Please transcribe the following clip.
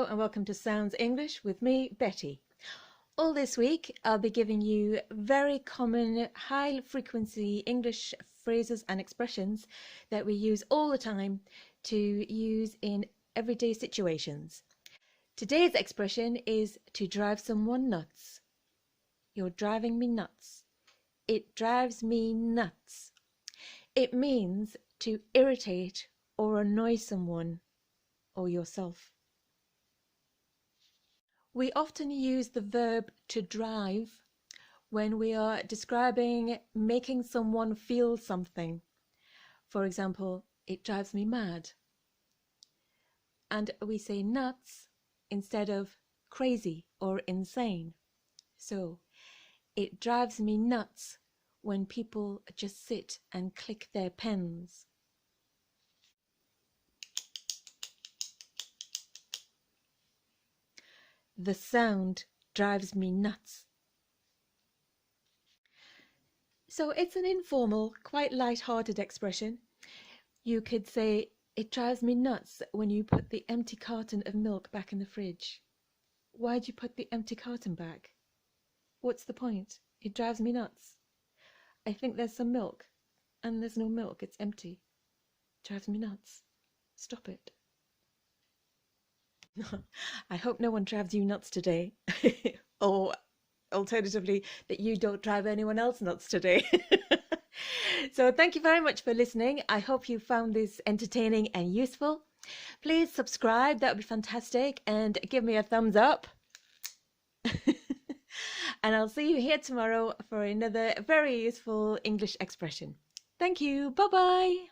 Hello and welcome to Sounds English with me, Betty. All this week I'll be giving you very common high frequency English phrases and expressions that we use all the time to use in everyday situations. Today's expression is to drive someone nuts. You're driving me nuts. It drives me nuts. It means to irritate or annoy someone or yourself. We often use the verb to drive when we are describing making someone feel something. For example, it drives me mad. And we say nuts instead of crazy or insane. So, it drives me nuts when people just sit and click their pens. The sound drives me nuts. So it's an informal, quite light-hearted expression. You could say, it drives me nuts when you put the empty carton of milk back in the fridge. Why'd you put the empty carton back? What's the point? It drives me nuts. I think there's some milk, and there's no milk, it's empty. It drives me nuts. Stop it. I hope no one drives you nuts today. Or alternatively, that you don't drive anyone else nuts today. So thank you very much for listening. I hope you found this entertaining and useful. Please subscribe, that would be fantastic, and give me a thumbs up. And I'll see you here tomorrow for another very useful English expression. Thank you. Bye-bye.